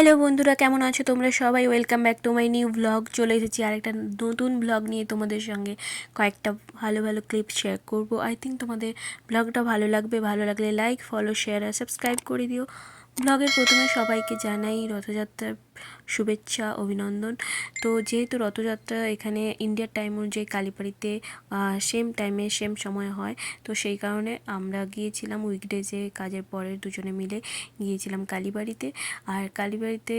Hello বন্ধুরা, কেমন আছো তোমরা সবাই? Welcome back to my new blog. চলে এসেছি আরেকটা নতুন ব্লগ নিয়ে তোমাদের সঙ্গে কয়েকটা ভালো ভালো ক্লিপ শেয়ার করব। আই থিঙ্ক তোমাদের ব্লগটা ভালো লাগবে। ভালো লাগলে লাইক, ফলো, শেয়ার আর সাবস্ক্রাইব করে দিও। ব্লগের প্রথমে সবাইকে জানাই রথযাত্রার শুভেচ্ছা, অভিনন্দন। তো যেহেতু রথযাত্রা এখানে ইন্ডিয়ার টাইম অনুযায়ী কালীবাড়িতে সেম টাইমে সেম সময় হয়, তো সেই কারণে আমরা গিয়েছিলাম উইকডেজে কাজের পরে দুজনে মিলে গিয়েছিলাম কালীবাড়িতে। আর কালীবাড়িতে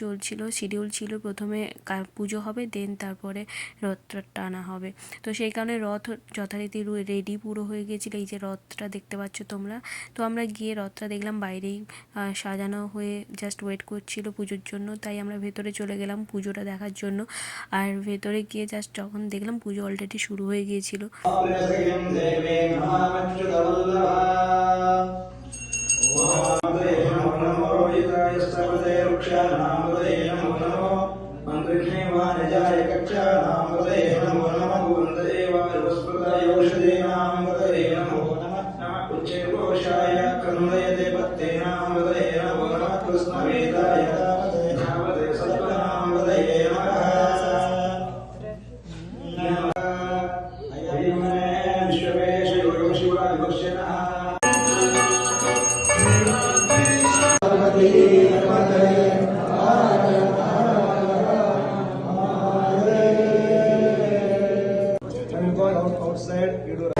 চলছিল, শিডিউল ছিল প্রথমে পুজো হবে, দেন তারপরে রথটা টানা হবে। তো সেই কারণে রথ যথারীতি রেডি পুরো হয়ে গিয়েছিলো। এই যে রথটা দেখতে পাচ্ছ তোমরা, তো আমরা গিয়ে রথটা দেখলাম বাইরেই সাজানো হয়ে জাস্ট ওয়েট করছিল পুজোর জন্য। তাই আমরা ভেতরে চলে গেলাম পুজোটা দেখার জন্য। আর ভেতরে গিয়ে জাস্ট যখন দেখলাম পুজো অলরেডি শুরু হয়ে গিয়েছিল। Outside, you do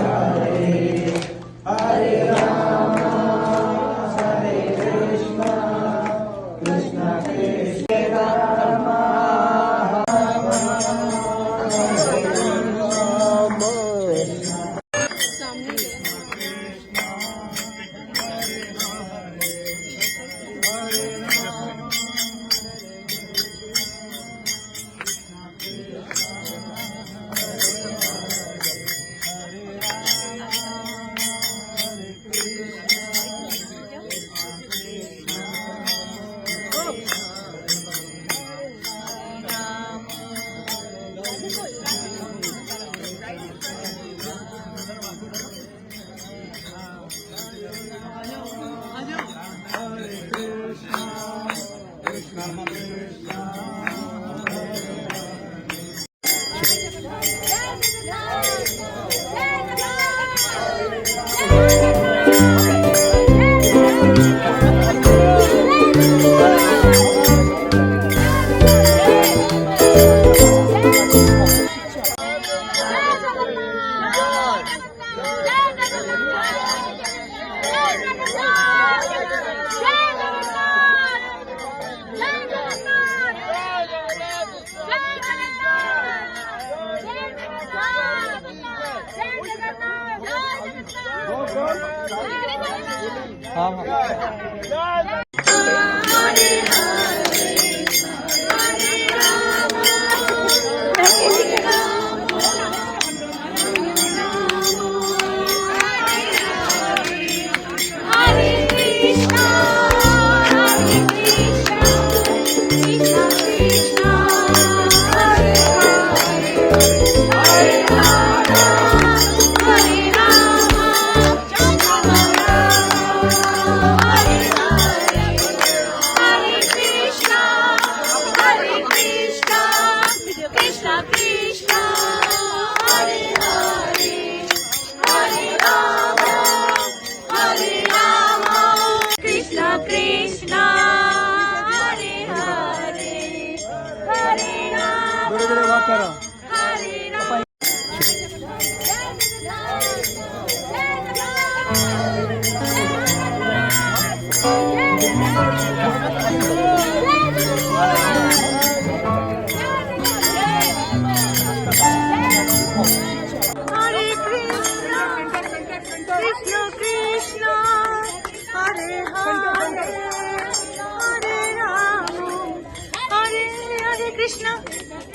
Krishna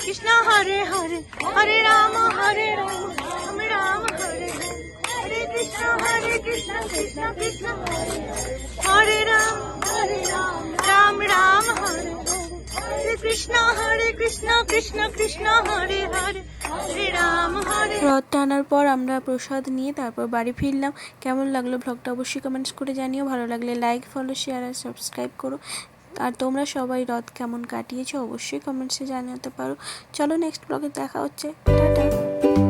Krishna Hare Hare Hare Rama Ram Ram Hare Hare Krishna Krishna Krishna Hare Ram Ram Ram Hare Hare Krishna Krishna Krishna Hare Hare Hare Ram Hare। রথ টানার পর আমরা প্রসাদ নিয়ে তারপর বাড়ি ফিরলাম। কেমন লাগলো ব্লগটা অবশ্যই কমেন্টস করে জানিও। ভালো লাগলে লাইক, ফলো, শেয়ার আর সাবস্ক্রাইব করো। আর তোমরা সবাই রথ কেমন কাটিয়েছো অবশ্যই কমেন্টসে জানাতে পারো। চলো নেক্সট ব্লগে দেখা হচ্ছে, টাটা।